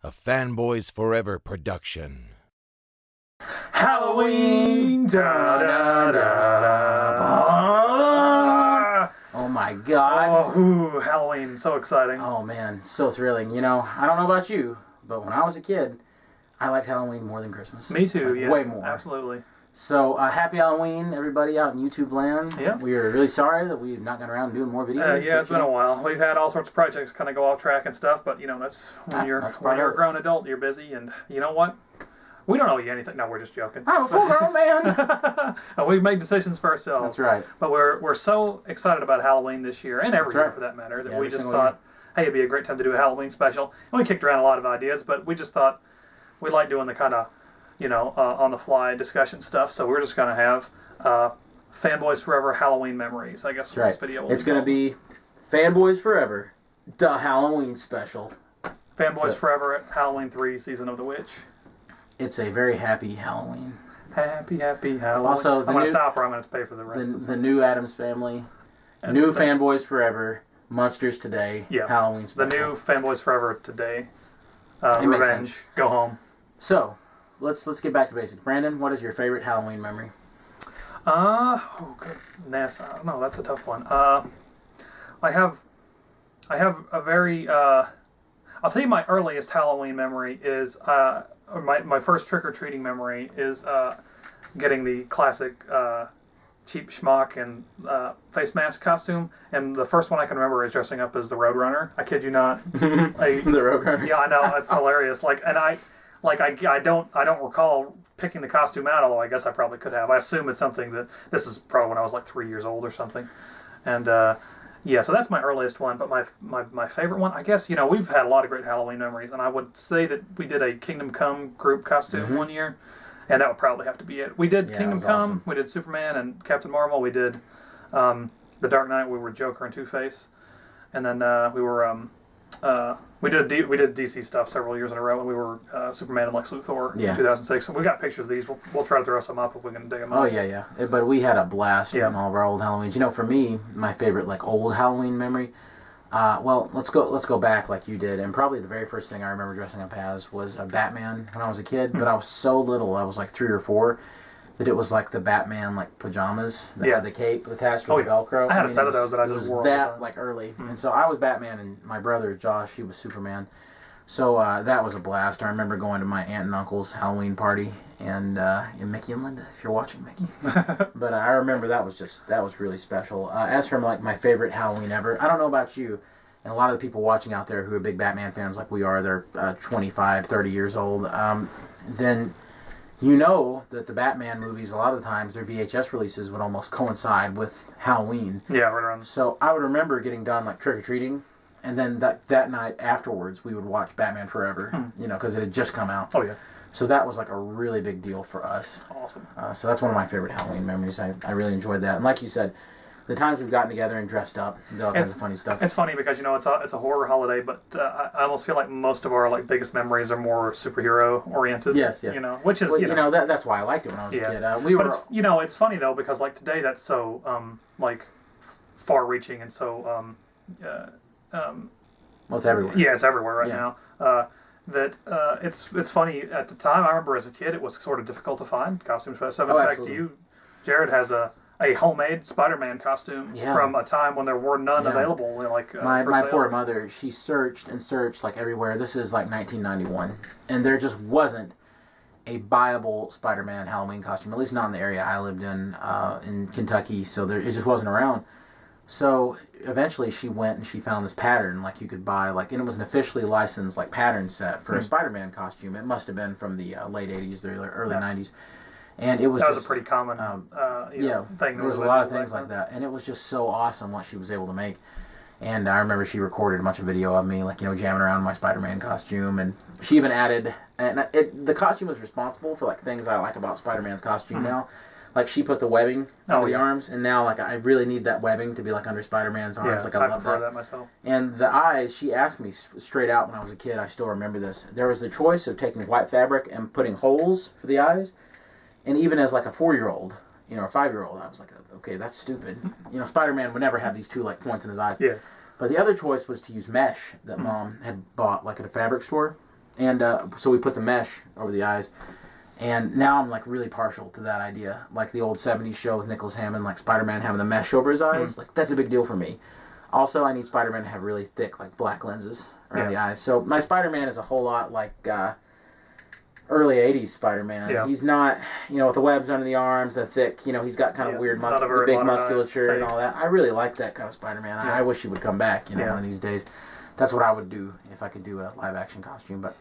a Fanboys Forever production. Halloween! Da, da, da, da. Oh my god. Oh, ooh, Halloween, so exciting. Oh man, so thrilling. You know, I don't know about you, but when I was a kid, I liked Halloween more than Christmas. Me too, like, yeah. Way more. Absolutely. So, happy Halloween, everybody out in YouTube land. Yeah. We are really sorry that we've not gotten around doing more videos. Yeah, it's been a while. We've had all sorts of projects kind of go off track and stuff, but, you know, that's when you're a grown adult, you're busy, and you know what? We don't owe you anything. No, we're just joking. I'm a full-grown man. We've made decisions for ourselves. That's right. But we're so excited about Halloween this year, and every year for that matter, that we just thought, hey, it'd be a great time to do a Halloween special. And we kicked around a lot of ideas, but we just thought we like doing the kind of, you know, on-the-fly discussion stuff. So we're just going to have Fanboys Forever Halloween Memories, I guess. That's this video It's going to be Fanboys Forever, the Halloween special. Fanboys Forever Halloween 3 Season of the Witch. It's a very happy Halloween. Happy Halloween. Also, I'm going to stop or I'm going to pay for the rest of the new Addams Family, new Fanboys Forever, Monsters Today, Halloween special. The new Fanboys Forever Today, Revenge, Go Home. So, let's get back to basics. Brandon, what is your favorite Halloween memory? Oh goodness, I don't know. That's a tough one. I have a very. I'll tell you, my earliest Halloween memory is my first trick or treating memory is getting the classic cheap schmuck and face mask costume, and the first one I can remember is dressing up as the Roadrunner. I kid you not. The Roadrunner. Yeah, I know, it's hilarious. I don't recall picking the costume out, although I guess I probably could have. I assume it's something that this is probably when I was like 3 years old or something, and yeah, so that's my earliest one. But my favorite one, I guess, you know, we've had a lot of great Halloween memories, and I would say that we did a Kingdom Come group costume one year, and that would probably have to be it. We did Kingdom Come, awesome. We did Superman and Captain Marvel, we did The Dark Knight, we were Joker and Two-Face, and then we were we did DC stuff several years in a row, and we were Superman and Lex Luthor in 2006. And we got pictures of these. We'll try to throw some up if we can dig them up. Oh yeah. But we had a blast on all of our old Halloweens. You know, for me, my favorite old Halloween memory. Well, let's go back like you did, and probably the very first thing I remember dressing up as was a Batman when I was a kid. But I was so little, I was like 3 or 4. That it was like the Batman pajamas that had the cape attached with the Velcro. I had a set of those that I just wore all the time. Early, and so I was Batman, and my brother Josh, he was Superman. So that was a blast. I remember going to my aunt and uncle's Halloween party, and Mickey and Linda, if you're watching, Mickey. But I remember that was really special. As for my favorite Halloween ever, I don't know about you, and a lot of the people watching out there who are big Batman fans like we are, they're 25, 30 years old. Then. You know that the Batman movies, a lot of the times, their VHS releases would almost coincide with Halloween. Yeah, right around. So I would remember getting done trick-or-treating, and then that night afterwards, we would watch Batman Forever, you know, because it had just come out. Oh, yeah. So that was a really big deal for us. Awesome. So that's one of my favorite Halloween memories. I really enjoyed that. And like you said, the times we've gotten together and dressed up, did all kinds of funny stuff. It's funny because, you know, it's a horror holiday, but I almost feel like most of our biggest memories are more superhero oriented. Yes. You know, which is that's why I liked it when I was a kid. It's funny though because today that's so far reaching and so well, it's everywhere. Yeah, it's everywhere right now. It's funny at the time. I remember as a kid, it was sort of difficult to find costumes for that stuff. In fact, Jared has a homemade Spider-Man costume from a time when there were none available. My poor mother, she searched and searched everywhere. This is 1991, and there just wasn't a buyable Spider-Man Halloween costume. At least not in the area I lived in Kentucky. So it just wasn't around. So eventually, she went and she found this pattern you could buy and it was an officially licensed pattern set for a Spider-Man costume. It must have been from the late '80s, the early '90s. And it was a pretty common thing. There was a lot of things like that, and it was just so awesome what she was able to make. And I remember she recorded a bunch of video of me, jamming around in my Spider-Man costume, and she even added, and the costume was responsible for things I like about Spider-Man's costume now. She put the webbing on the arms, and now I really need that webbing to be under Spider-Man's arms. I love prefer that myself. And the eyes, she asked me straight out when I was a kid. I still remember this. There was the choice of taking white fabric and putting holes for the eyes. And even as a 4-year-old, or a 5-year-old, I was like, okay, that's stupid. Spider-Man would never have these 2 points in his eyes. Yeah. But the other choice was to use mesh that Mom had bought at a fabric store. And so we put the mesh over the eyes. And now I'm like really partial to that idea. Like the old 70s show with Nicholas Hammond, like Spider-Man having the mesh over his eyes. Like that's a big deal for me. Also, I need Spider-Man to have really thick, like black lenses around the eyes. So my Spider-Man is a whole lot like early 80s Spider-Man. Yeah. He's not, with the webs under the arms, the thick, he's got kind of weird the big musculature and all that. I really like that kind of Spider-Man. I wish he would come back, one of these days. That's what I would do if I could do a live-action costume, but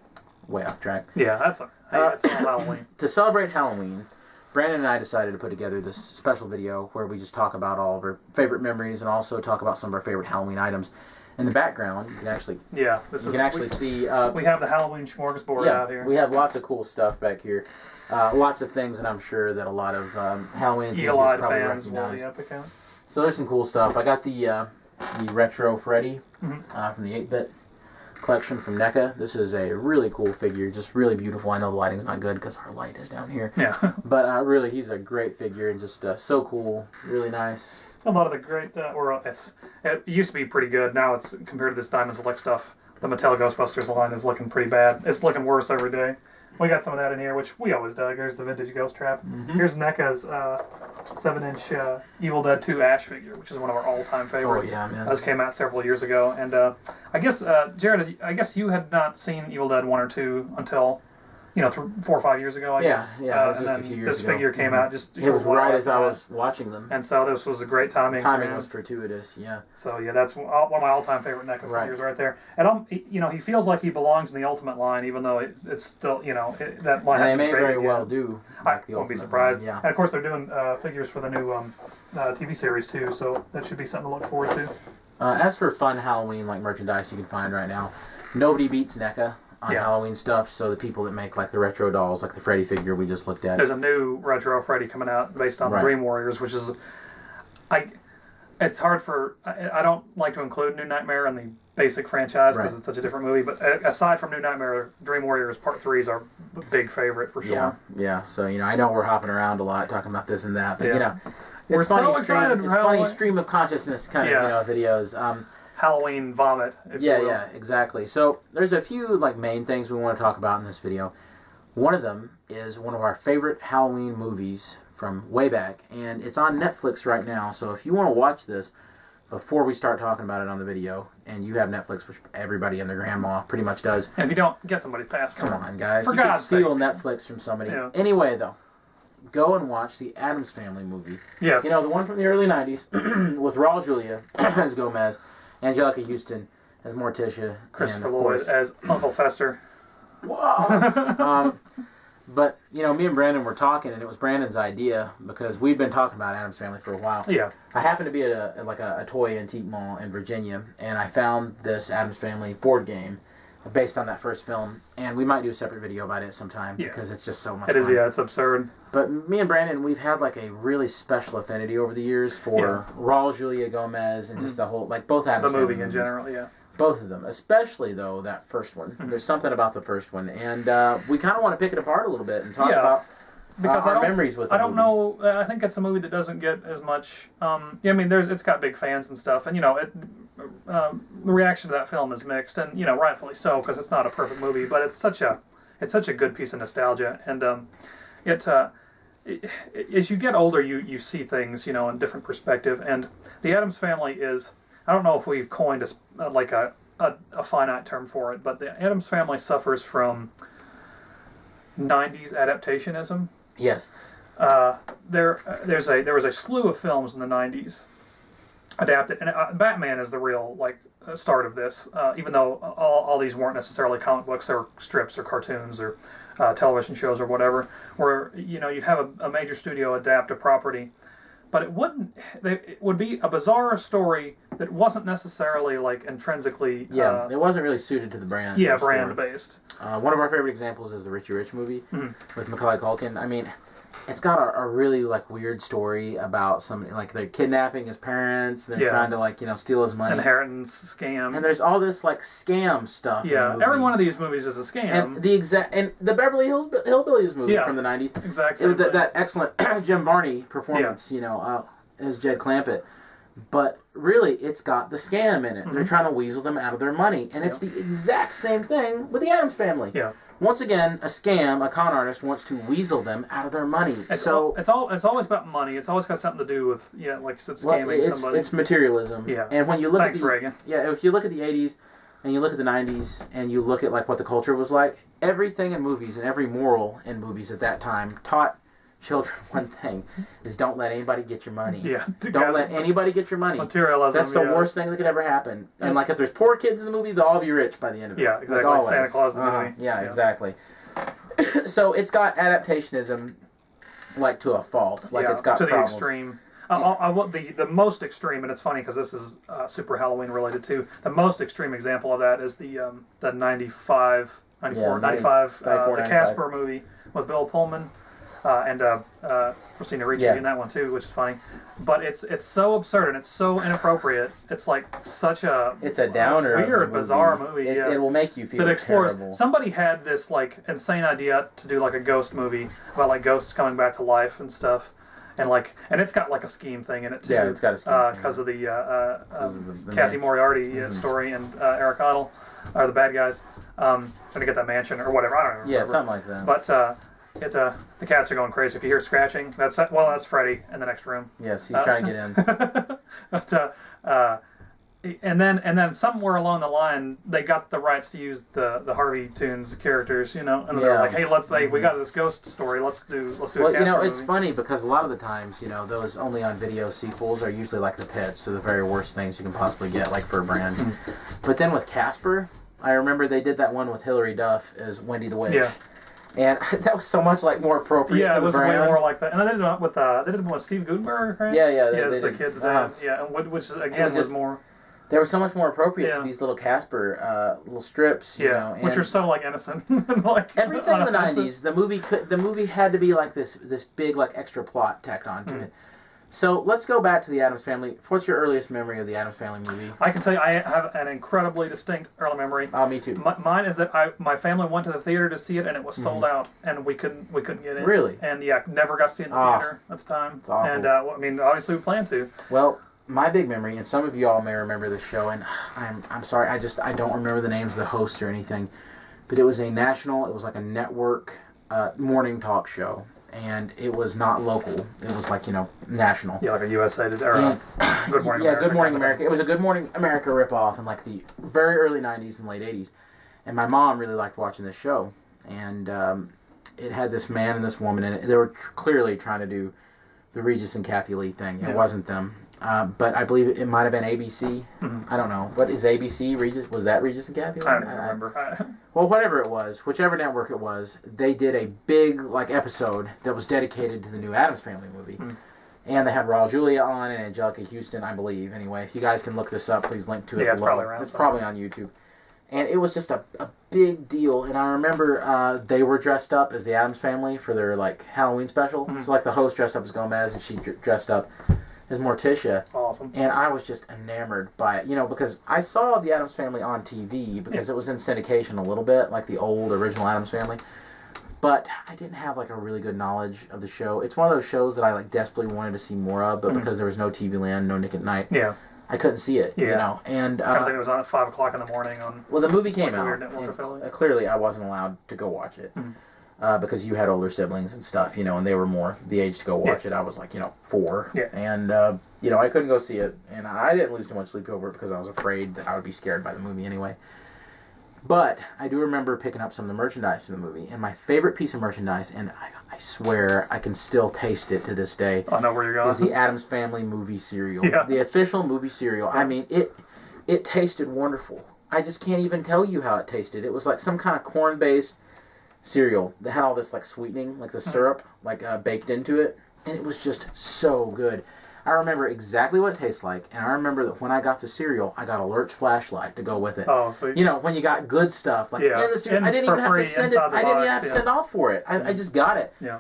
way off track. Yeah, that's Halloween. To celebrate Halloween, Brandon and I decided to put together this special video where we just talk about all of our favorite memories and also talk about some of our favorite Halloween items. In the background, you can actually see. We have the Halloween smorgasbord out here. We have lots of cool stuff back here. Lots of things that I'm sure that a lot of Halloween enthusiasts probably recognize. So there's some cool stuff. I got the retro Freddy from the 8-bit collection from NECA. This is a really cool figure, just really beautiful. I know the lighting's not good because our light is down here. Yeah. But really, he's a great figure and just so cool, really nice. A lot of the great, it used to be pretty good. Now it's, compared to this Diamond Select stuff, the Mattel Ghostbusters line is looking pretty bad. It's looking worse every day. We got some of that in here, which we always dug. There's the vintage Ghost Trap. Here's NECA's 7-inch Evil Dead 2 Ash figure, which is one of our all-time favorites. Oh, yeah, man. This came out several years ago. And I guess, Jared, I guess you had not seen Evil Dead 1 or 2 until... 4 or 5 years ago, I guess. Yeah, it was just a few years this ago. figure came out just it was right as I was watching them. And so this was a great timing. Timing was fortuitous, yeah. So, that's one of my all-time favorite NECA figures right there. And, he feels like he belongs in the Ultimate line, even though it's still, that line... And they may very well do. I won't be surprised. Line, yeah. And, of course, they're doing figures for the new TV series, too, so that should be something to look forward to. As for fun Halloween like merchandise you can find right now, nobody beats NECA on Halloween stuff, so the people that make like the retro dolls, like the Freddy figure we just looked at. There's a new retro Freddy coming out based on the Dream Warriors, which is, it's hard for, I don't like to include New Nightmare in the basic franchise because it's such a different movie, but aside from New Nightmare, Dream Warriors Part 3 is our big favorite for sure. Yeah. So, I know we're hopping around a lot talking about this and that, but we're it's funny so excited. It's funny stream of consciousness kind of videos. Halloween vomit. If you will. Yeah, exactly. So there's a few main things we want to talk about in this video. One of them is one of our favorite Halloween movies from way back, and it's on Netflix right now. So if you want to watch this before we start talking about it on the video, and you have Netflix, which everybody and their grandma pretty much does. And if you don't, get somebody password. Come on, guys. For you God's can steal sake. Netflix from somebody. Yeah. Anyway, though, go and watch the Addams Family movie. Yes. The one from the early 90s with Raul Julia as Gomez, Angelica Houston as Morticia, Christopher Lloyd as Uncle Fester. Whoa! But, me and Brandon were talking, and it was Brandon's idea, because we'd been talking about Addams Family for a while. Yeah. I happened to be at a toy antique mall in Virginia, and I found this Addams Family board game based on that first film, and we might do a separate video about it sometime, because it's just so much fun. It is, it's absurd. But me and Brandon, we've had a really special affinity over the years for Raul Julia Gomez and just the whole, both Addams The Family movie in general, Both of them, especially though that first one. There's something about the first one, and we kind of want to pick it apart a little bit and talk about our memories with it. I don't know. I think it's a movie that doesn't get as much. It's got big fans and stuff, and the reaction to that film is mixed, and rightfully so because it's not a perfect movie, but it's such a good piece of nostalgia, and as you get older, you see things in different perspective, and the Addams Family is. I don't know if we've coined a finite term for it, but the Addams Family suffers from 90s adaptationism. Yes. There was a slew of films in the 90s adapted, and Batman is the real start of this. Even though all these weren't necessarily comic books, they were strips or cartoons or television shows or whatever, where you'd have a major studio adapt a property. But it would be a bizarre story that wasn't necessarily intrinsically. It wasn't really suited to the brand. Yeah, brand based. One of our favorite examples is the Richie Rich movie with Macaulay Culkin. I mean, it's got a really weird story about somebody they're kidnapping his parents. They're trying to steal his money. Inheritance scam. And there's all this scam stuff. Yeah, in every one of these movies is a scam. And the Beverly Hills Hillbillies movie from the 90s. Exactly. That excellent Jim Varney performance. As Jed Clampett. But really, it's got the scam in it. Mm-hmm. They're trying to weasel them out of their money. And it's the exact same thing with the Addams Family. Yeah. Once again, a scam, a con artist wants to weasel them out of their money. It's always about money. It's always got something to do with, like it's scamming somebody. It's materialism. Yeah. And when you look Thanks, at the, Reagan. Yeah, if you look at the 80s and you look at the 90s and you look at like what the culture was like, everything in movies and every moral in movies at that time taught children one thing, is don't let anybody get your money. Yeah. Don't let anybody get your money. Materialism. That's the worst thing that could ever happen. And like if there's poor kids in the movie, they'll all be rich by the end of it. Yeah, exactly. Like Santa Claus in the movie. Yeah, exactly. So it's got adaptationism like to a fault. Like it's got to problems. the extreme. I want the most extreme, and it's funny because this is super Halloween related too. The most extreme example of that is the 95, the Casper movie with Bill Pullman and Christina Ricci in that one too, which is funny. But it's so absurd and it's so inappropriate. It's like such a downer, weird, bizarre movie. It will make you feel that explores. terrible. Somebody had this like insane idea to do like a ghost movie about like ghosts coming back to life and stuff. And it's got like a scheme thing in it too. Yeah, it's got a scheme because of the Kathy Moriarty story and Eric Idle are the bad guys trying to get that mansion or whatever. I don't remember. Yeah, something like that. But the cats are going crazy. If you hear scratching, that's Freddy in the next room. Yes, he's trying to get in. But and then somewhere along the line they got the rights to use the Harvey Toons characters, and they're like, hey, let's say we got this ghost story, let's do a Casper it's movie. funny because a lot of the times, those only on video sequels are usually like the pits, so the very worst things you can possibly get, like for a brand. But then with Casper, I remember they did that one with Hilary Duff as Wendy the Witch. Yeah. And that was so much like more appropriate. Yeah, to it was the brand. way more like that. And they did it with Steve Gutenberg, right? Yeah, as the kid's dad. Yeah, which again was more. They were so much more appropriate to these little Casper little strips, and which are so like innocent, like everything in the '90s. The movie had to be like this big like extra plot tacked onto it. So let's go back to the Addams Family. What's your earliest memory of the Addams Family movie? I can tell you, I have an incredibly distinct early memory. Me too. Mine is that my family went to the theater to see it, and it was sold out, and we couldn't get in. Really? And never got to see it in the theater at the time. It's awful. And obviously we planned to. Well, my big memory, and some of you all may remember this show, and I'm sorry, I don't remember the names of the hosts or anything, but it was it was like a network morning talk show. And it was not local. It was like, national. Yeah, like a USA or Good Morning America. Yeah, Good Morning America. It was a Good Morning America ripoff in like the very early 90s and late 80s. And my mom really liked watching this show. And it had this man and this woman in it. They were clearly trying to do the Regis and Kathy Lee thing. It wasn't them. But I believe it might have been ABC. I don't know. What is ABC? Regis? Was that Regis and Kathy Lee? I don't remember. Well, whatever it was, whichever network it was, they did a big episode that was dedicated to the new Addams Family movie. And they had Raul Julia on and Angelica Houston, I believe. Anyway, if you guys can look this up, please link to it below. It's probably around. It's probably on YouTube. And it was just a big deal. And I remember they were dressed up as the Addams Family for their Halloween special. So the host dressed up as Gomez and she dressed up as Morticia. Awesome. And I was just enamored by it, because I saw the Addams Family on TV because it was in syndication a little bit, like the old original Addams Family. But I didn't have a really good knowledge of the show. It's one of those shows that I desperately wanted to see more of, but because there was no TV Land, no Nick at Night, I couldn't see it. And I think it was on at 5 o'clock in the morning on. Well, the movie came out. And, clearly, I wasn't allowed to go watch it. Because you had older siblings and stuff, and they were more the age to go watch it. I was 4. Yeah. And, I couldn't go see it. And I didn't lose too much sleep over it because I was afraid that I would be scared by the movie anyway. But I do remember picking up some of the merchandise for the movie. And my favorite piece of merchandise, and I swear I can still taste it to this day. I know where you're going. Is the Addams Family movie cereal. Yeah. The official movie cereal. I mean, it tasted wonderful. I just can't even tell you how it tasted. It was like some kind of corn-based cereal that had all this sweetening, the syrup, baked into it, and it was just so good. I remember exactly what it tastes like, and I remember that when I got the cereal, I got a Lurch flashlight to go with it. Oh, sweet. When you got good stuff, in the cereal, I didn't even have to send it. I didn't even have to send off for it. I just got it. Yeah.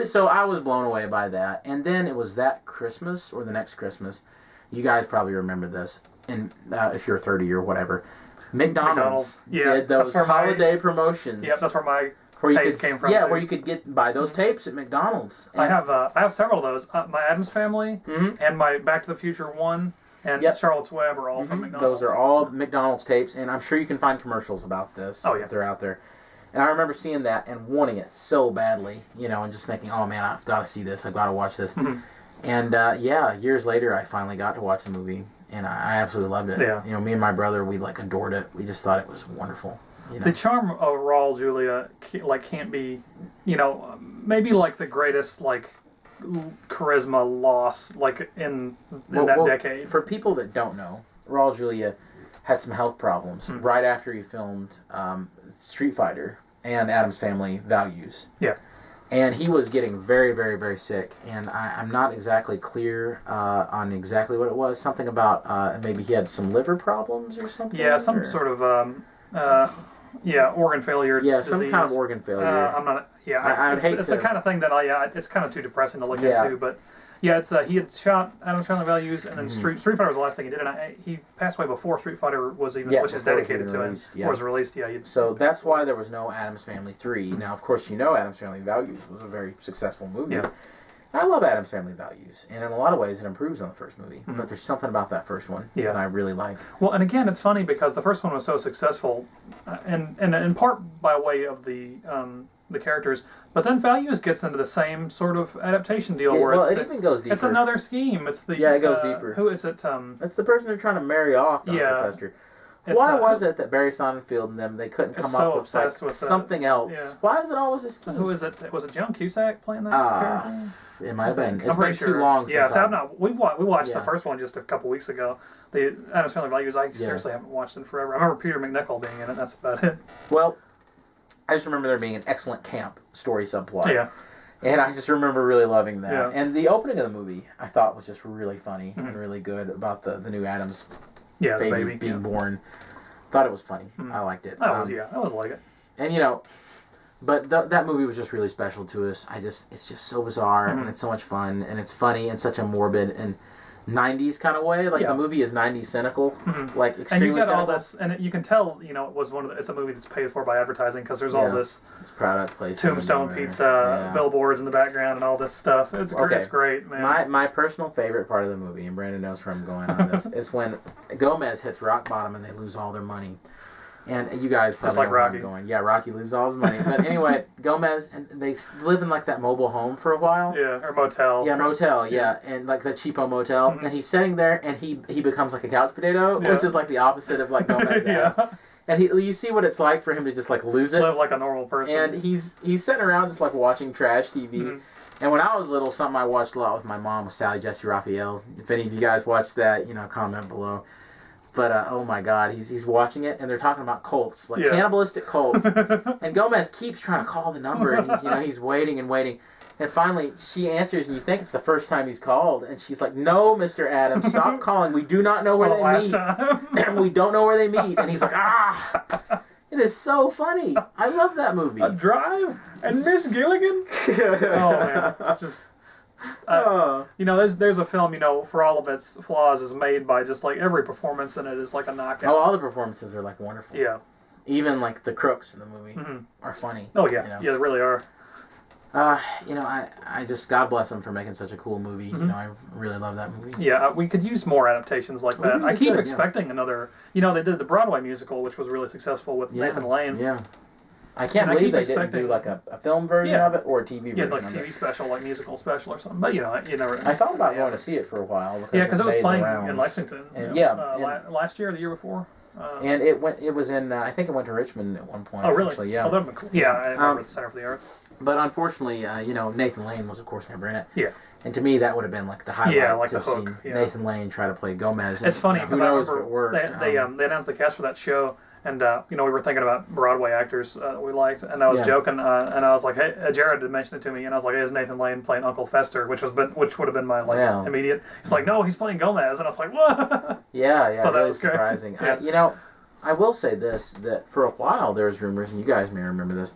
So I was blown away by that, and then it was that Christmas or the next Christmas. You guys probably remember this, and if you're 30 or whatever. McDonald's did those holiday promotions. Yep, that's where my tape came from. Yeah, where you could buy those tapes at McDonald's. And I have several of those. My Addams Family and my Back to the Future 1 and Yep. Charlotte's Web are all from McDonald's. Those are all McDonald's tapes, and I'm sure you can find commercials about this if they're out there. And I remember seeing that and wanting it so badly, and just thinking, oh man, I've got to see this, I've got to watch this. And years later, I finally got to watch the movie, and I absolutely loved it. Yeah. Me and my brother, we adored it. We just thought it was wonderful. The charm of Raul Julia can't be, maybe like the greatest charisma loss in that decade. For people that don't know, Raul Julia had some health problems right after he filmed Street Fighter and Addams Family Values. Yeah. And he was getting very, very, very sick. And I'm not exactly clear on exactly what it was. Something about maybe he had some liver problems or something? Yeah, sort of, organ failure disease. Some kind of organ failure. I'm not, it's the kind of thing that it's kind of too depressing to look into, but... Yeah, it's he had shot Addams Family Values, and then Street Fighter was the last thing he did, and he passed away before Street Fighter was even, which is dedicated to him, was released. Yeah, so that's why there was no Addams Family 3. Now, of course, Addams Family Values was a very successful movie. Yeah. I love Addams Family Values, and in a lot of ways, it improves on the first movie. But there's something about that first one that I really like. Well, and again, it's funny because the first one was so successful, and in part by way of the characters, but then Values gets into the same sort of adaptation deal where it even goes deeper. It's another scheme. It's the it goes deeper. Who is it? It's the person they're trying to marry off. Fester. Why was it that Barry Sonnenfeld and them, they couldn't come up with something else? Yeah. Why is it always a scheme? Who is it? Was it Joan Cusack playing that character? It might have been. It's been too long since we watched the first one just a couple weeks ago. The Addams Family Values, I seriously haven't watched in forever. I remember Peter McNichol being in it, that's about it. Well, I just remember there being an excellent camp story subplot. Yeah. And I just remember really loving that. Yeah. And the opening of the movie, I thought was just really funny and really good about the new Addams baby being born. Thought it was funny. I liked it. I was like it. And but that movie was just really special to us. It's just so bizarre and it's so much fun and it's funny in such a morbid and 90s kind of way. The movie is 90s cynical, extremely cynical. And you get all this, and you can tell, it was it's a movie that's paid for by advertising because there's all this product placement, Tombstone Pizza, billboards in the background, and all this stuff. It's great, man. My personal favorite part of the movie, and Brandon knows where I'm going on this, is when Gomez hits rock bottom and they lose all their money. And you guys probably know where I'm going. Yeah, Rocky loses all his money. But anyway, Gomez, and they live in that mobile home for a while. Yeah, or motel. Yeah, motel, yeah. And the cheapo motel. And he's sitting there and he becomes like a couch potato, which is the opposite of Gomez. And you see what it's like for him to just lose it. Live like a normal person. And he's sitting around just watching trash TV. And when I was little, something I watched a lot with my mom was Sally Jesse Raphael. If any of you guys watched that, comment below. But, oh my God, he's watching it, and they're talking about cults, cannibalistic cults. And Gomez keeps trying to call the number, and he's waiting and waiting. And finally, she answers, and you think it's the first time he's called. And she's like, no, Mr. Adams, stop calling. We do not know where they meet. We don't know where they meet. And he's like, It is so funny. I love that movie. A Drive? And Miss Gilligan? Oh, man. Just... there's a film, for all of its flaws, is made by just every performance in it is a knockout. Oh, all the performances are wonderful. Yeah. Even the crooks in the movie are funny. Oh yeah, yeah, they really are. I just, God bless them for making such a cool movie. I really love that movie. Yeah, we could use more adaptations like that. I keep expecting another. They did the Broadway musical, which was really successful with Nathan Lane. Yeah. I can't believe they didn't do a film version of it or a TV version. Yeah, TV special, musical special or something. But you never. I thought about going to see it for a while because it was playing in Lexington. And, last year or the year before. And it was in. I think it went to Richmond at one point. Oh, really? Actually, yeah. Oh, that'd be cool. Yeah, I remember the Center for the Arts. But unfortunately, Nathan Lane was of course never in it. Yeah. And to me, that would have been the highlight to the have hook, seen Nathan Lane try to play Gomez. And, it's funny because I remember they announced the cast for that show. And, we were thinking about Broadway actors that we liked, and I was joking, and I was like, hey, Jared had mentioned it to me, and I was like, hey, is Nathan Lane playing Uncle Fester, which would have been my, immediate. He's like, no, he's playing Gomez, and I was like, what? Yeah, so really surprising. I will say this, that for a while there was rumors, and you guys may remember this,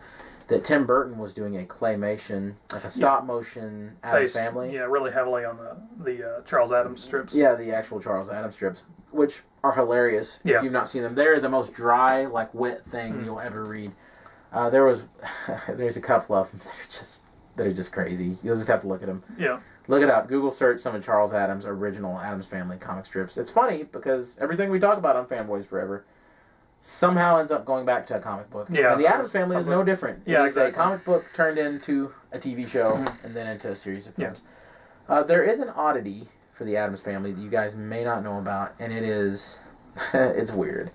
that Tim Burton was doing a claymation, a stop-motion Addams Family. Yeah, really heavily on the Charles Addams strips. Yeah, the actual Charles Addams strips, which are hilarious if you've not seen them. They're the most dry, wit thing you'll ever read. There's a couple of them that are just that are just crazy. You'll just have to look at them. Yeah. Look it up. Google search some of Charles Addams' original Addams Family comic strips. It's funny because everything we talk about on Fanboys Forever somehow ends up going back to a comic book. Yeah. And the Addams Family is no different. Yeah, It's a comic book turned into a TV show and then into a series of films. There is an oddity for the Addams Family that you guys may not know about, and it is... it's weird.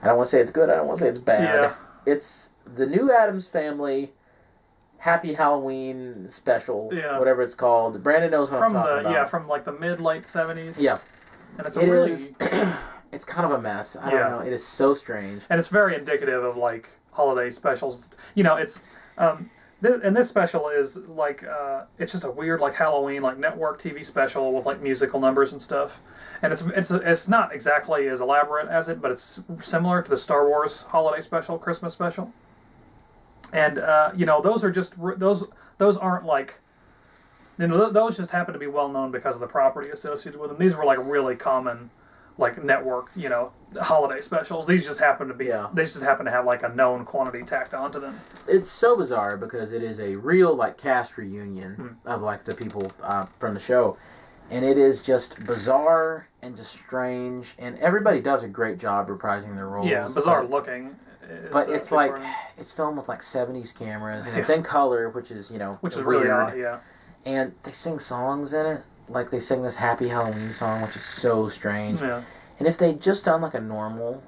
I don't want to say it's good. I don't want to say it's bad. Yeah. It's the new Addams Family Happy Halloween special, whatever it's called. Brandon knows what I'm talking about. Yeah, from like the mid-late 70s. Yeah. And it's really... it's kind of a mess. I don't know. It is so strange. And it's very indicative of like holiday specials. You know, it's... and this special is like... it's just a weird like Halloween like network TV special with like musical numbers and stuff. And it's not exactly as elaborate as it, but it's similar to the Star Wars holiday special, Christmas special. And you know, those are just those aren't like, you know, those just happen to be well known because of the property associated with them. These were like really common, like network, you know, holiday specials. These just happen to be they just happen to have like a known quantity tacked onto them. It's so bizarre because it is a real like cast reunion of like the people from the show, and it is just bizarre and just strange, and everybody does a great job reprising their roles. Yeah, bizarre looking. But it's like it's filmed with like 70s cameras, and it's in color, which is which is weird. Really odd, yeah. And they sing songs in it, like they sing this Happy Halloween song, which is so strange. Yeah. And if they'd just done like a normal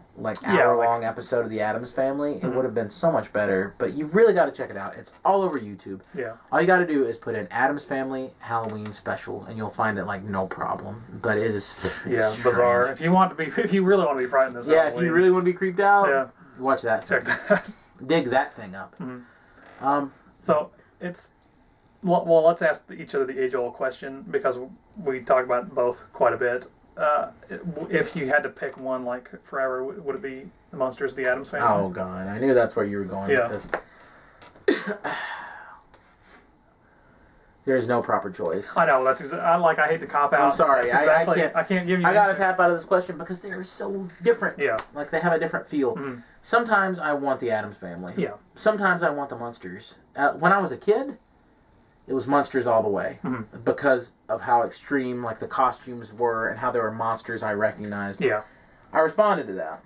hour-long episode of the Addams Family, it would have been so much better. But you really got to check it out. It's all over YouTube. Yeah. All you got to do is put in Addams Family Halloween special, and you'll find it like no problem. But it is bizarre. If you really want to be frightened this Halloween, if you really want to be creeped out, watch that. Check that. Dig that thing up. So it's well. Let's ask each other the age-old question because we talk about both quite a bit. If you had to pick one, like forever, would it be the Munsters, the Addams Family? Oh God, I knew that's where you were going with this. There's no proper choice. I know that's I hate to cop out. I'm sorry, I can't give you. I got to tap out of this question because they are so different. Yeah, like they have a different feel. Sometimes I want the Addams Family. Yeah. Sometimes I want the Munsters. When I was a kid, it was Munsters all the way because of how extreme like the costumes were and how there were monsters I recognized. Yeah. I responded to that.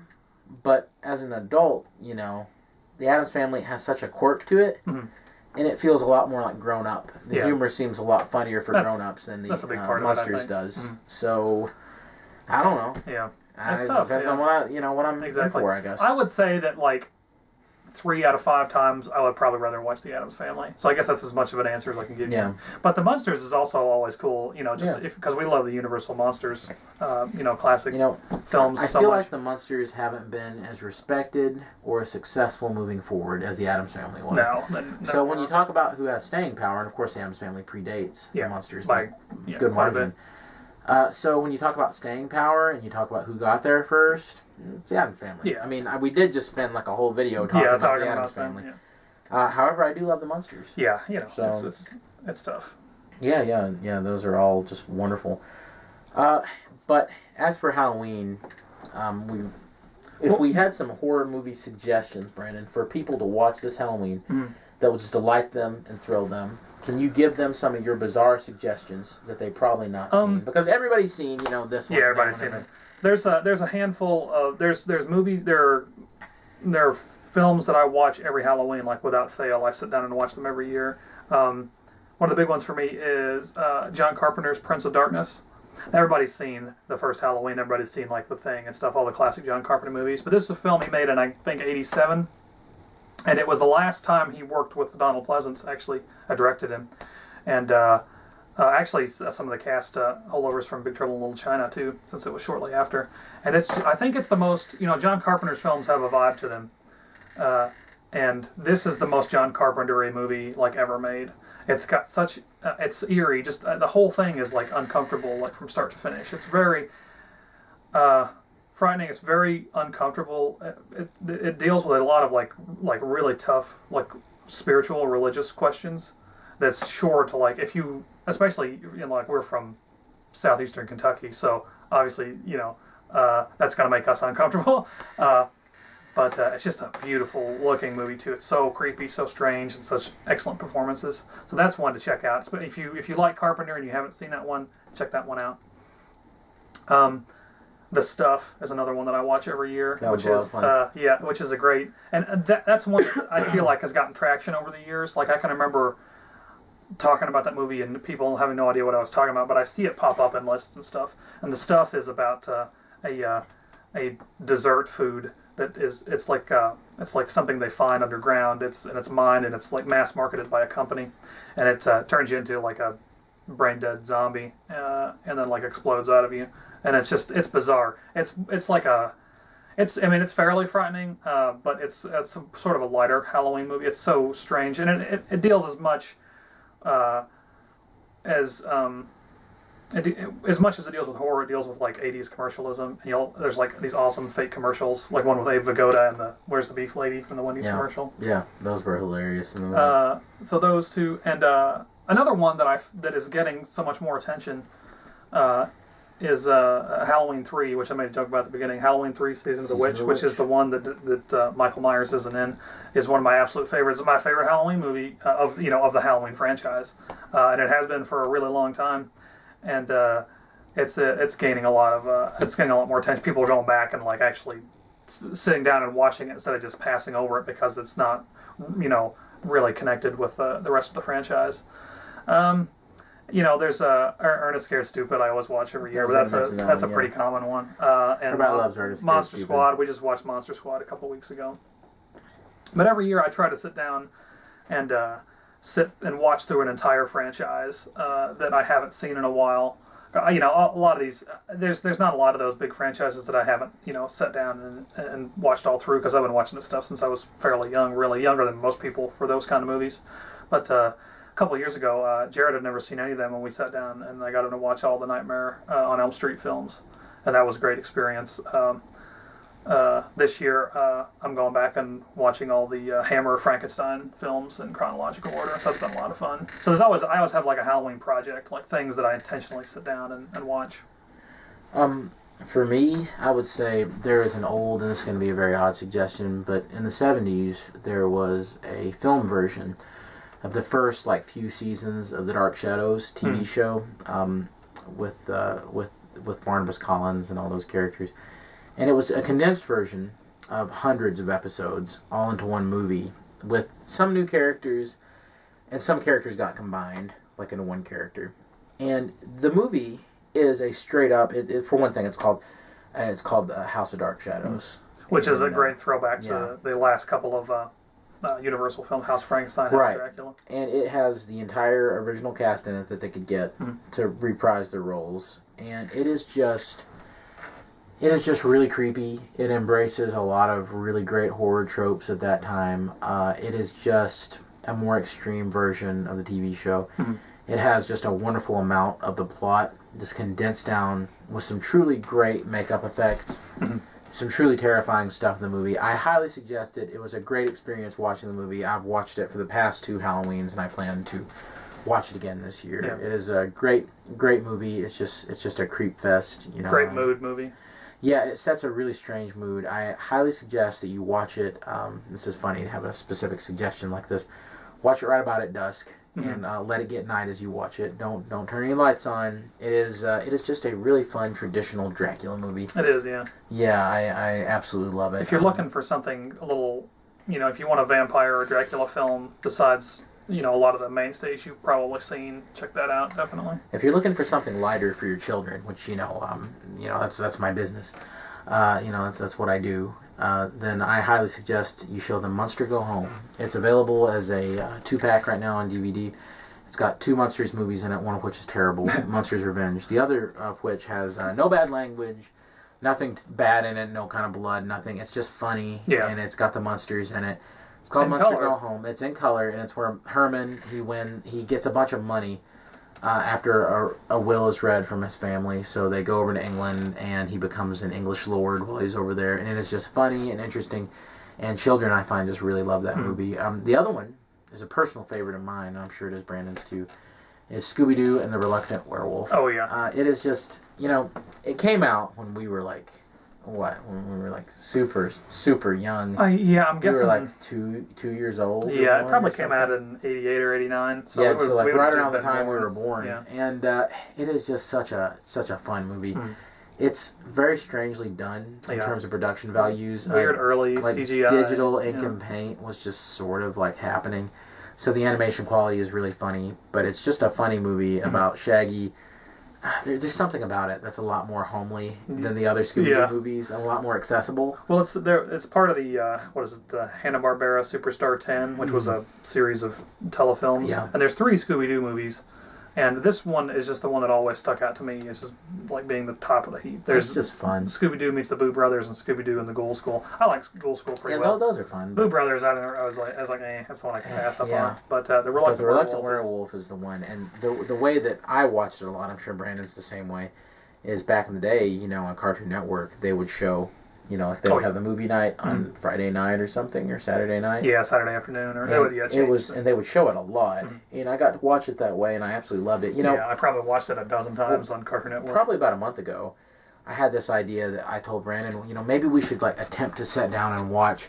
But as an adult, the Addams Family has such a quirk to it, and it feels a lot more like grown up. The humor seems a lot funnier for grown-ups than the Munsters does. So, I don't know. Yeah. It depends on what I'm in for, I guess. I would say that like 3 out of 5 times I would probably rather watch the Addams Family. So I guess that's as much of an answer as I can give you. But the Munsters is also always cool, because we love the Universal Monsters, classic films. I feel like the Munsters haven't been as respected or as successful moving forward as the Addams Family was. No. So when you talk about who has staying power, and of course the Addams Family predates the Munsters by good margin. So when you talk about staying power and you talk about who got there first, it's the Addams Family. Yeah. I mean, we did just spend like a whole video talking about the Addams Family. However, I do love the Munsters. Yeah, so, it's tough. Yeah, those are all just wonderful. But as for Halloween, we had some horror movie suggestions, Brandon, for people to watch this Halloween that would just delight them and thrill them. Can you give them some of your bizarre suggestions that they've probably not seen? Because everybody's seen, this one. Yeah, everybody's seen it. There's a handful of there's movies there are films that I watch every Halloween like without fail. I sit down and watch them every year. One of the big ones for me is John Carpenter's Prince of Darkness. Everybody's seen the first Halloween. Everybody's seen like The Thing and stuff, all the classic John Carpenter movies. But this is a film he made in I think '87. And it was the last time he worked with Donald Pleasance. Actually, I directed him, and actually some of the cast holdovers from Big Trouble in Little China too, since it was shortly after. And I think it's the most John Carpenter's films have a vibe to them, and this is the most John Carpenter-y movie like ever made. It's got such it's eerie. Just the whole thing is like uncomfortable, like from start to finish. It's very frightening. It's very uncomfortable. It deals with a lot of like really tough like spiritual or religious questions. That's sure to like if you especially like we're from southeastern Kentucky, so obviously that's gonna make us uncomfortable. But it's just a beautiful looking movie too. It's so creepy, so strange, and such excellent performances. So that's one to check out. But if you like Carpenter and you haven't seen that one, check that one out. The Stuff is another one that I watch every year, which is which is a great, and that's one that I feel like has gotten traction over the years. Like I can remember talking about that movie and people having no idea what I was talking about, but I see it pop up in lists and stuff. And The Stuff is about a dessert food that is it's like something they find underground. It's mined and it's like mass marketed by a company, and it turns you into like a brain dead zombie, and then like explodes out of you. And it's bizarre. It's fairly frightening, but it's sort of a lighter Halloween movie. It's so strange, and it deals as much as much as it deals with horror. It deals with like 80s commercialism. And there's like these awesome fake commercials, like one with Abe Vigoda and the Where's the Beef Lady from the Wendy's commercial. Yeah, those were hilarious. So those two, and another one that is getting so much more attention. Is Halloween 3, which I made a joke about at the beginning. Halloween 3, Season of the Witch, which is the one that Michael Myers isn't in, is one of my absolute favorites. It's my favorite Halloween movie of the Halloween franchise, and it has been for a really long time. And it's gaining a lot more attention. People are going back and like actually sitting down and watching it instead of just passing over it because it's not really connected with the rest of the franchise. There's Ernest Scared Stupid. I always watch every year, but that's a pretty common one. And Everybody loves Ernest Scared Monster Stupid. Squad. We just watched Monster Squad a couple weeks ago. But every year I try to sit down and watch through an entire franchise that I haven't seen in a while. A lot of these, there's not a lot of those big franchises that I haven't sat down and watched all through, because I've been watching this stuff since I was fairly young, really younger than most people for those kind of movies. But a couple of years ago, Jared had never seen any of them, and we sat down and I got him to watch all the Nightmare on Elm Street films, and that was a great experience. This year, I'm going back and watching all the Hammer Frankenstein films in chronological order, so that's been a lot of fun. So I always have like a Halloween project, like things that I intentionally sit down and watch. For me, I would say there is an old, and this is going to be a very odd suggestion, but in the 70s, there was a film version of the first few seasons of the Dark Shadows TV show, with Barnabas Collins and all those characters. And it was a condensed version of hundreds of episodes, all into one movie, with some new characters, and some characters got combined, like into one character. And the movie is a straight up, for one thing, it's called House of Dark Shadows. Which is a great throwback to the last couple of Universal film, House Frankenstein, House Dracula. And it has the entire original cast in it that they could get to reprise their roles. And it is just really creepy. It embraces a lot of really great horror tropes at that time. It is just a more extreme version of the TV show. Mm-hmm. It has just a wonderful amount of the plot just condensed down with some truly great makeup effects. Mm-hmm. Some truly terrifying stuff in the movie. I highly suggest it. It was a great experience watching the movie. I've watched it for the past 2 Halloweens, and I plan to watch it again this year. Yeah. It is a great movie. It's just a creep fest. Great mood movie. Yeah, it sets a really strange mood. I highly suggest that you watch it. This is funny to have a specific suggestion like this. Watch it right about at dusk, and let it get night as you watch it. Don't turn any lights on. It is just a really fun traditional Dracula movie. It is, yeah. Yeah, I absolutely love it. If you're looking for something a little, if you want a vampire or Dracula film besides a lot of the mainstays you've probably seen, check that out, definitely. If you're looking for something lighter for your children, which that's my business, that's what I do, then I highly suggest you show them Monster Go Home. It's available as a 2-pack right now on DVD. It's got 2 Monsters movies in it, one of which is terrible, Monsters Revenge. The other of which has no bad language, nothing bad in it, no kind of blood, nothing. It's just funny, and it's got the monsters in it. It's called Monster Go Home. It's in color, and it's where Herman, he gets a bunch of money after a will is read from his family. So they go over to England, and he becomes an English lord while he's over there. And it is just funny and interesting. And children, I find, just really love that movie. The other one is a personal favorite of mine, and I'm sure it is Brandon's too, is Scooby-Doo and the Reluctant Werewolf. Oh, yeah. It is just, it came out when we were when we were like super, super young. Yeah, I'm We guessing. were like 2 years old. Yeah, it probably came out in '88 or '89. So yeah, it would, so like we would right have around the just been time we born. were born, Yeah. and it is just such a fun movie. It's very strangely done in terms of production values. Weird early like CGI. digital ink and paint was just sort of like happening, so the animation quality is really funny. But it's just a funny movie about Shaggy. There's something about it that's a lot more homely than the other Scooby-Doo movies, and a lot more accessible. Well, it's part of the what is it, the Hanna-Barbera Superstar 10, which was a series of telefilms. Yeah. And there's 3 Scooby-Doo movies, and this one is just the one that always stuck out to me. It's just like being the top of the heap. It's just fun. Scooby-Doo meets the Boo Brothers and Scooby-Doo and the Ghoul School. I like Ghoul School pretty well. Yeah, those are fun. Boo Brothers, I was like, that's the one I can pass up on. But the Reluctant Werewolf is the one, and the way that I watched it a lot, I'm sure Brandon's the same way, is back in the day, on Cartoon Network, they would show, if they would have the movie night on Friday night or something, or Saturday night. Yeah, Saturday afternoon, or and they would show it a lot, and I got to watch it that way, and I absolutely loved it. Yeah, I probably watched it a dozen times on Cartoon Network. Probably about a month ago, I had this idea that I told Brandon, maybe we should like attempt to sit down and watch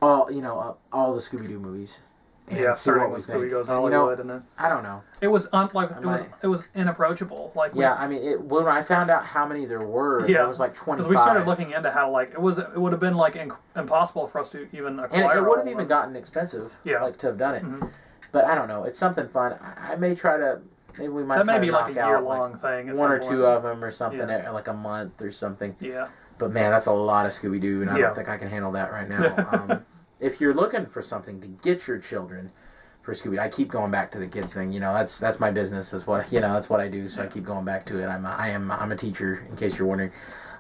all the Scooby-Doo movies. And see what starting with Scooby Goes Hollywood, and then I don't know. It was it was inapproachable. Like when I found out how many there were, there was like 25. Because we started looking into how it would have been like impossible for us to even acquire. And it would have even gotten expensive, to have done it. But I don't know. It's something fun. I may try to. Maybe we might. That may be like a year-long thing. One or two of them, or something, like a month or something. Yeah. But man, that's a lot of Scooby-Doo, and I don't think I can handle that right now. If you're looking for something to get your children for Scooby, I keep going back to the kids thing. That's my business. That's what that's what I do. So I keep going back to it. I'm a teacher. In case you're wondering,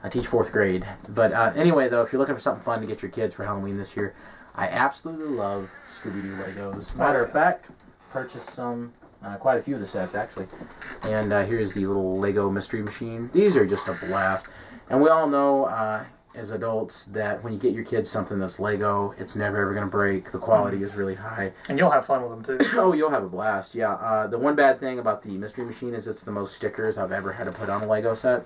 I teach 4th grade. But anyway, though, if you're looking for something fun to get your kids for Halloween this year, I absolutely love Scooby-Doo Legos. Matter of fact, purchased some. Quite a few of the sets, actually. And here's the little Lego Mystery Machine. These are just a blast. And we all know, as adults, that when you get your kids something that's Lego, it's never ever going to break. The quality is really high. And you'll have fun with them, too. Oh, you'll have a blast, yeah. The one bad thing about the Mystery Machine is it's the most stickers I've ever had to put on a Lego set.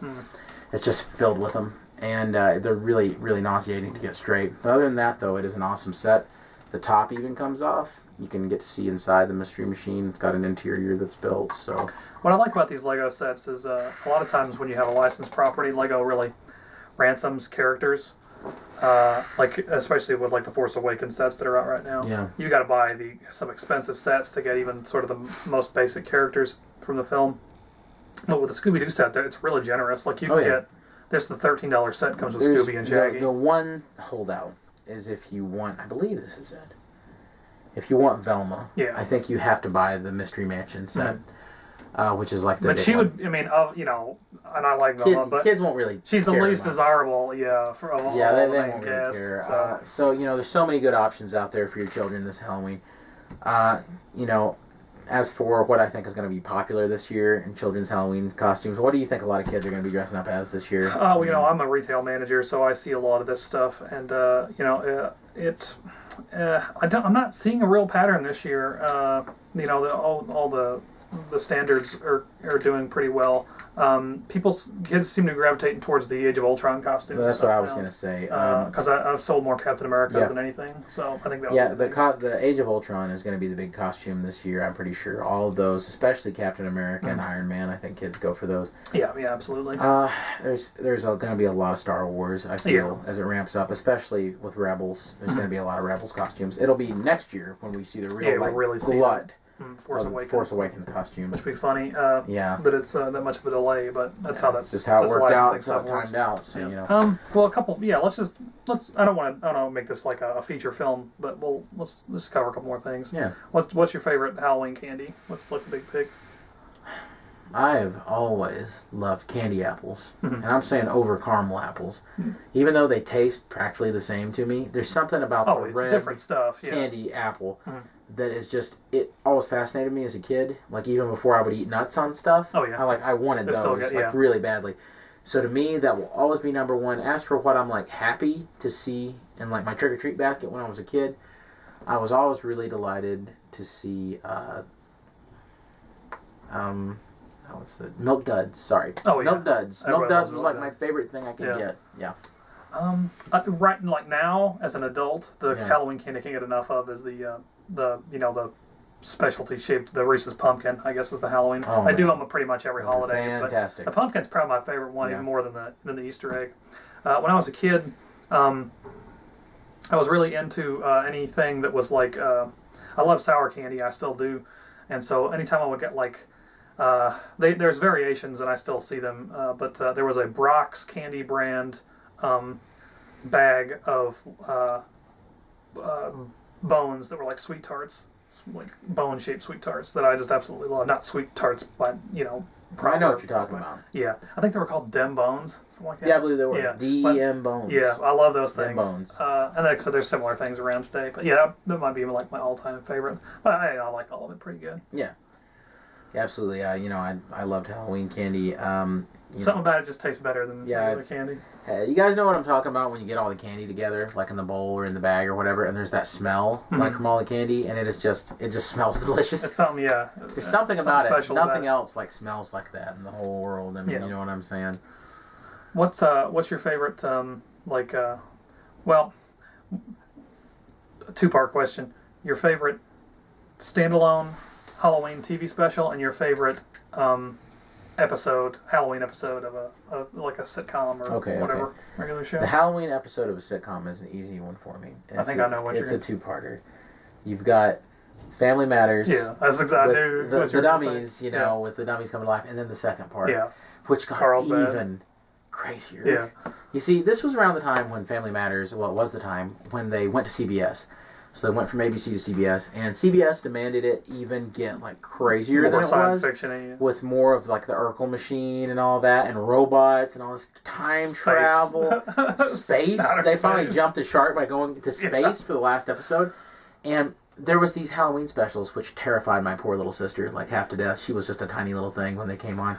It's just filled with them. And they're really, really nauseating to get straight. But other than that, though, it is an awesome set. The top even comes off. You can get to see inside the Mystery Machine. It's got an interior that's built. So what I like about these Lego sets is a lot of times when you have a licensed property, Lego really ransoms characters. Especially with the Force Awakens sets that are out right now. Yeah. You got to buy some expensive sets to get even sort of the most basic characters from the film. But with the Scooby-Doo set, it's really generous. Like you can get this. The $13 set comes with Scooby and Shaggy. The one holdout is if you want. I believe this is it. If you want Velma, I think you have to buy the Mystery Mansion set, which is like the. But she one. would. I mean, and I like Velma, but kids won't really. She's the least much. Desirable, for all they the won't main really cast. care. So there's so many good options out there for your children this Halloween. As for what I think is going to be popular this year in children's Halloween costumes, what do you think a lot of kids are going to be dressing up as this year? I'm a retail manager, so I see a lot of this stuff, and I'm not seeing a real pattern this year. All the standards are doing pretty well. Kids seem to be gravitating towards the Age of Ultron costumes. Well, that's what I was going to say. Because I've sold more Captain America than anything, so I think that. Yeah, the Age of Ultron is going to be the big costume this year. I'm pretty sure all of those, especially Captain America and Iron Man. I think kids go for those. Yeah, absolutely. There's going to be a lot of Star Wars. I feel as it ramps up, especially with Rebels. There's going to be a lot of Rebels costumes. It'll be next year when we see the real really glut. Force Awakens costume. Which would be funny. That it's that much of a delay, but that's how that's just how it worked out. It's how it timed out. So Well, a couple. Yeah. Let's. I don't want to make this like a feature film, but let's cover a couple more things. Yeah. What's your favorite Halloween candy? What's like the big pig? I have always loved candy apples, and I'm saying over caramel apples, even though they taste practically the same to me. There's something about the red different stuff. Candy apple. That is just, it always fascinated me as a kid. Like even before I would eat nuts on stuff. Oh yeah. I wanted those really badly. So to me that will always be number one. As for what I'm happy to see in my trick or treat basket when I was a kid, I was always really delighted to see what's the Milk Duds? Sorry. Oh yeah. Milk Duds. Milk Duds was my favorite thing I could get. Yeah. Right, like now as an adult, the Yeah. Halloween candy I can't get enough of is the the specialty shaped the Reese's pumpkin. I guess is the Halloween. Oh, I do man. them pretty much every Those are holiday. fantastic. But the pumpkin's probably my favorite one, Yeah. even more than the Easter egg. When I was a kid, I was really into anything that was like I love sour candy. I still do, and so anytime I would get like there's variations and I still see them, but there was a Brock's candy brand bag of bones that were like sweet tarts, like bone shaped sweet tarts that I just absolutely love. Not sweet tarts, but I know what you're talking about. Yeah, I think they were called Dem Bones, something like that. Yeah, I believe they were. Yeah, D-E-M Bones. Yeah, I love those Dem things. Bones. And like, so there's similar things around today, but yeah, that might be like my all-time favorite. But I like all of it pretty good. Yeah. Yeah, absolutely. I loved Halloween candy. Something about it just tastes better than regular candy. You guys know what I'm talking about when you get all the candy together, like in the bowl or in the bag or whatever, and there's that smell, like from all the candy, and it just smells delicious. It's something, yeah. There's something about it. special Nothing about it. else like smells like that in the whole world. I mean, you know what I'm saying? What's your favorite well, two-part question. Your favorite standalone Halloween TV special and your favorite Halloween episode of like a sitcom or whatever regular show. The Halloween episode of a sitcom is an easy one for me. I think I know what it's a two-parter. You've got Family Matters. Yeah, that's exactly the dummies, with the dummies coming to life, and then the second part, which got Carl's even crazier. Yeah. You see, this was around the time when Family Matters, well, it was the time when they went to CBS. So they went from ABC to CBS, and CBS demanded it even get like crazier more than it science was, fiction-y. with more of like the Urkel machine and all that, and robots and all this time travel, space. They finally jumped the shark by going to space for the last episode, and there was these Halloween specials which terrified my poor little sister like half to death. She was just a tiny little thing when they came on,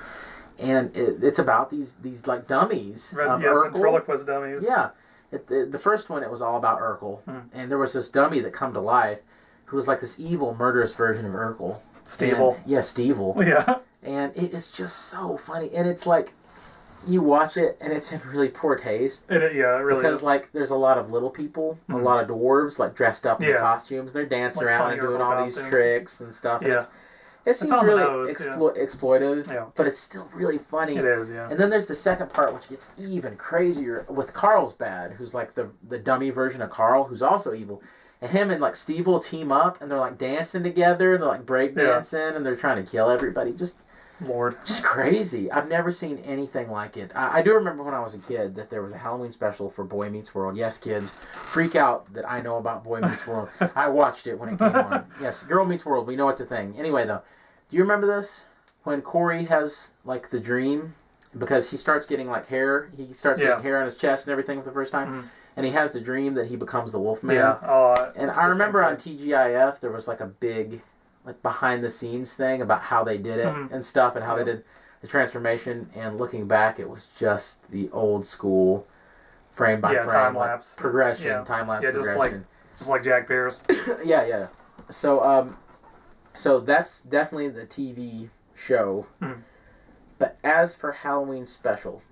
and it's about these like dummies of Urkel. Ventriloquist dummies. Yeah. The first one, it was all about Urkel. And there was this dummy that come to life who was like this evil, murderous version of Urkel. Stevel. Yeah, Stevel. Yeah. And it is just so funny. And it's like, you watch it, and it's in really poor taste. It really because, is. like, there's a lot of little people, a lot of dwarves, like, dressed up in costumes. They're dancing like around and doing all these tricks and stuff. And it seems on really the nose, exploitive, but it's still really funny. It is, yeah. And then there's the second part, which gets even crazier with Carlsbad, who's like the dummy version of Carl, who's also evil. And him and like Steve will team up, and they're like dancing together, and they're like break dancing, and they're trying to kill everybody. Just crazy. I've never seen anything like it. I do remember when I was a kid that there was a Halloween special for Boy Meets World. Yes, kids, freak out that I know about Boy Meets World. I watched it when it came on. Yes, Girl Meets World. We know it's a thing. Anyway, though, do you remember this? When Corey has like the dream, because he starts getting like hair. He starts getting hair on his chest and everything for the first time. And he has the dream that he becomes the Wolfman. Yeah. And I remember on TGIF there was like a big like behind the scenes thing about how they did it and stuff, and how they did the transformation. And looking back, it was just the old school frame by frame time lapse progression, time lapse progression. Just like Jack Pierce. yeah. So that's definitely the TV show. But as for Halloween special,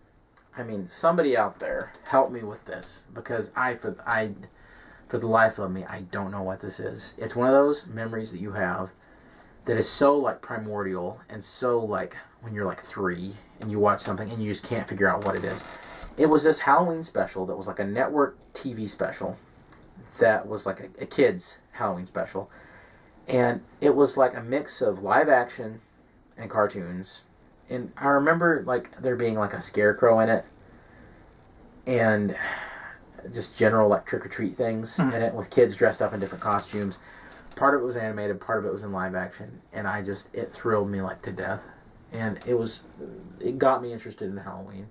I mean, somebody out there help me with this, because for the life of me, I don't know what this is. It's one of those memories that you have that is so like primordial, and so like when you're like 3 and you watch something and you just can't figure out what it is. It was this Halloween special that was like a network TV special that was like a kid's Halloween special. And it was like a mix of live action and cartoons. And I remember like there being like a scarecrow in it, and just general like trick-or-treat things in it, with kids dressed up in different costumes. Part of it was animated, part of it was in live action, and it thrilled me like to death. And it got me interested in Halloween.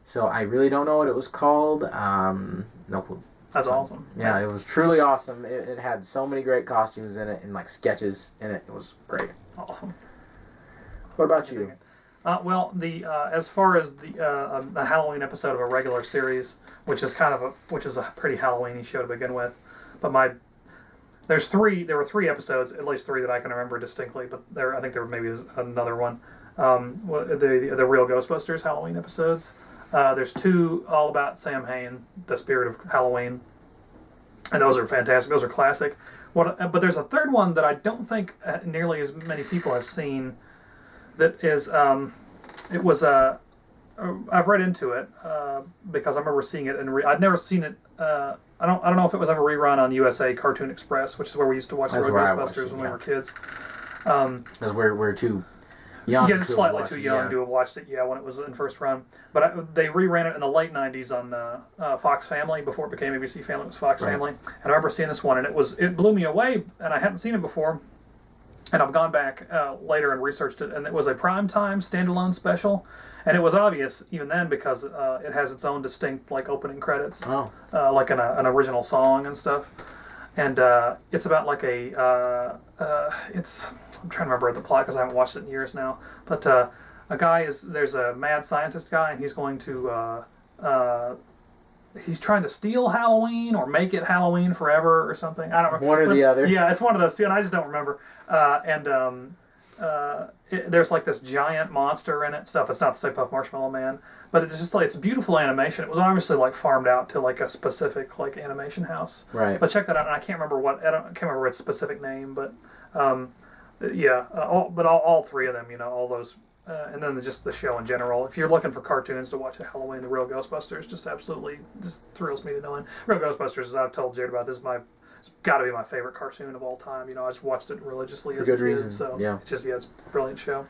So I really don't know what it was called. No clue. That's awesome. Yeah, it was truly awesome. It had so many great costumes in it, and like sketches in it. It was great. Awesome. What about you? Well, as far as the Halloween episode of a regular series, which is a pretty Halloweeny show to begin with, but there were 3 episodes, at least 3 that I can remember distinctly, but I think there maybe is another one. The real Ghostbusters Halloween episodes. There's 2 all about Sam Hain, The Spirit of Halloween, and those are fantastic. Those are classic. But there's a third one that I don't think nearly as many people have seen. That is, it was I've read into it because I remember seeing it, and I'd never seen it. I don't know if it was ever rerun on USA Cartoon Express, which is where we used to watch the Real Ghostbusters when we were kids. Because we're too young. Yeah, just slightly too young to have watched it. Yeah, when it was in first run. But they reran it in the late '90s on Fox Family before it became ABC Family. It was Fox Family, and I remember seeing this one, and it blew me away, and I hadn't seen it before. And I've gone back later and researched it, and it was a primetime standalone special, and it was obvious even then because it has its own distinct like opening credits, like an original song and stuff, and it's about like I'm trying to remember the plot because I haven't watched it in years now, but there's a mad scientist guy, and he's going to he's trying to steal Halloween or make it Halloween forever or something. I don't remember. One or the other. Yeah, it's one of those two, and I just don't remember. There's like this giant monster in it. Stuff. It's not the Stay Puft Marshmallow Man, but it's just like it's beautiful animation. It was obviously like farmed out to like a specific like animation house. Right. But check that out, and I can't remember its specific name, but all 3 of them, all those. And then just the show in general. If you're looking for cartoons to watch at Halloween, The Real Ghostbusters just thrills me to no end. Real Ghostbusters, as I've told Jared about, it's got to be my favorite cartoon of all time. I just watched it religiously as a kid. Reason. So yeah. it's a brilliant show.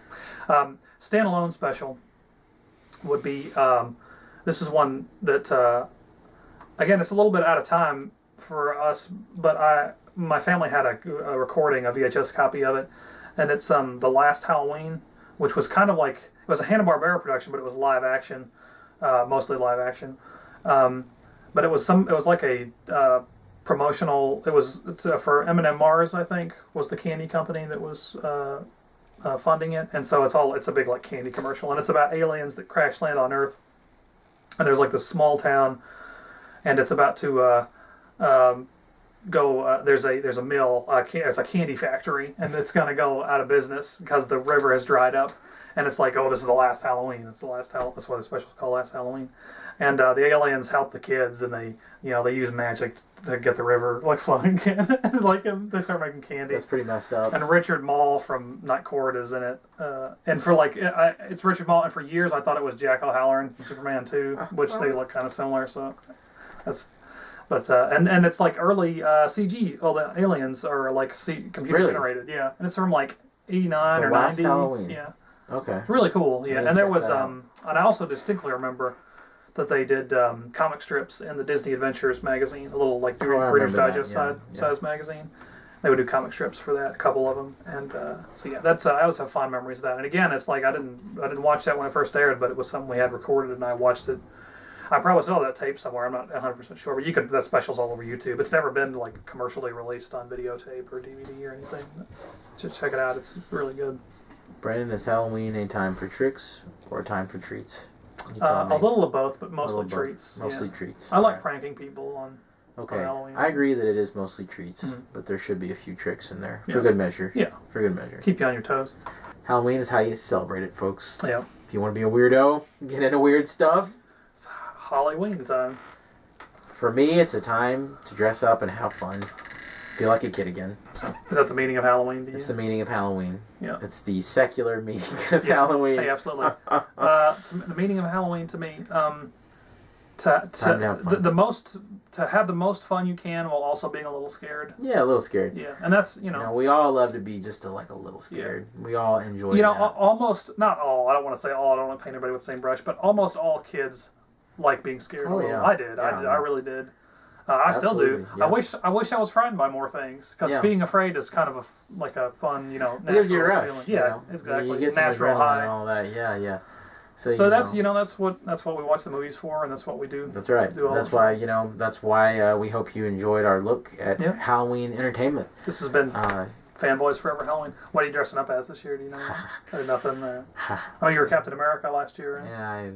Standalone special would be, this is one that, again, it's a little bit out of time for us, but my family had a recording, a VHS copy of it, and it's The Last Halloween, which was kind of like, it was a Hanna-Barbera production, but it was live action, mostly live action. But it was like a promotional, it's for M&M Mars, I think, was the candy company that was funding it. And so it's a big like candy commercial, and it's about aliens that crash land on Earth. And there's like this small town, and it's about to there's a mill, it's a candy factory, and it's going to go out of business because the river has dried up, and it's like, this is the last Halloween. That's why the special's called Last Halloween. And the aliens help the kids, and they use magic to get the river like flowing again. Like they start making candy. That's pretty messed up. And Richard Mall from Night Court is in it. And for it's Richard Mall, and for years I thought it was Jack O'Halloran from Superman 2, which they look kind of similar. So that's. But and it's like early CG. All the aliens are like computer generated, yeah. And it's from like 89 or 90. Halloween. Yeah. Okay. It's really cool, yeah. And there was and I also distinctly remember that they did comic strips in the Disney Adventures magazine, a little like Reader's Digest size magazine. They would do comic strips for that, a couple of them, and so yeah, that's I always have fond memories of that. And again, it's like I didn't watch that when it first aired, but it was something we had recorded, and I watched it. I probably saw that tape somewhere. I'm not 100% sure, but that special's all over YouTube. It's never been like commercially released on videotape or DVD or anything. Just check it out. It's really good. Brandon, is Halloween a time for tricks or a time for treats? A little of both, but mostly treats. Mostly treats. I like pranking people on Halloween. I agree that it is mostly treats, but there should be a few tricks in there for good measure. Yeah. For good measure. Keep you on your toes. Halloween is how you celebrate it, folks. Yeah. If you want to be a weirdo, get into weird stuff. It's Halloween time. For me, it's a time to dress up and have fun. Feel like a kid again. Is that the meaning of Halloween to you? It's the meaning of Halloween. Yeah. It's the secular meaning of Halloween. Hey, absolutely. The meaning of Halloween to me, to have the most fun you can while also being a little scared. Yeah, a little scared. Yeah, and that's we all love to be just a little scared. Yeah. We all enjoy. Almost not all. I don't want to say all. I don't want to paint everybody with the same brush, but almost all kids like being scared. Oh yeah, I did. Yeah, I really did. I still do. Yeah. I wish I was frightened by more things, because being afraid is kind of a fun, natural feeling. Yeah, exactly. You get natural high and all that. Yeah. So that's what we watch the movies for, and that's what we do. That's right. That's why we hope you enjoyed our look at Halloween entertainment. This has been Fanboys Forever Halloween. What are you dressing up as this year? Do you know? Nothing. You were Captain America last year. Right? Yeah,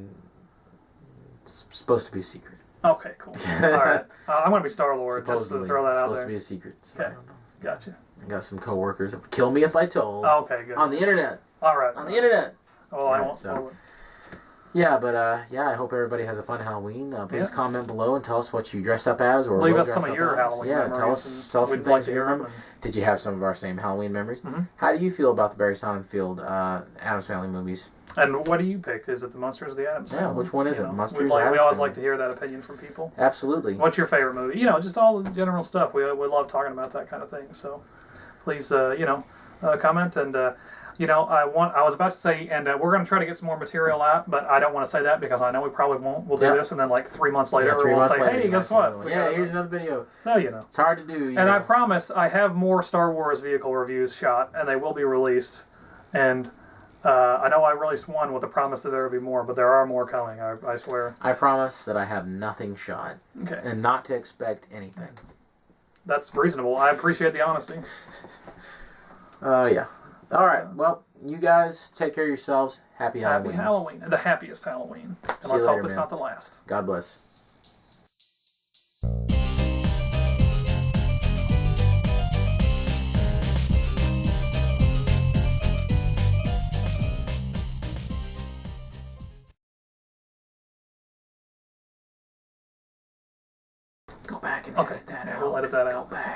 it's supposed to be a secret. Okay, cool. All right. I'm going to be Star-Lord, just to throw that out there. It's supposed to be a secret. So okay, gotcha. I got some coworkers that would kill me if I told. Okay, good. On the internet. All right. On the internet. Well, I won't. Yeah, but yeah, I hope everybody has a fun Halloween. Please comment below and tell us what you dressed up as, or leave will us some dress of up your as. Halloween Yeah, memories. tell us some We'd things like to you hear remember. them. Did you have some of our same Halloween memories? Mm-hmm. How do you feel about the Barry Sonnenfeld Addams Family movies? And what do you pick? Is it the Monsters or the Addams Family? Yeah, which one is it? Monsters We or Addams always Family? like to hear that opinion from people. Absolutely. What's your favorite movie? You know, just all the general stuff. We love talking about that kind of thing. So please, comment and. I was about to say, and we're going to try to get some more material out, but I don't want to say that because I know we probably won't. We'll do this, and then like 3 months later, we'll say, hey, guess what? Yeah, here's another video. So, It's hard to do. And I promise I have more Star Wars vehicle reviews shot, and they will be released. And I know I released one with the promise that there will be more, but there are more coming, I swear. I promise that I have nothing shot. Okay. And not to expect anything. That's reasonable. I appreciate the honesty. Yeah. All right. Well, you guys take care of yourselves. Happy Halloween. Happy Halloween. And the happiest Halloween. And See let's you hope later, it's man. not the last. God bless. Go back and edit that out. We'll edit that Go out. back.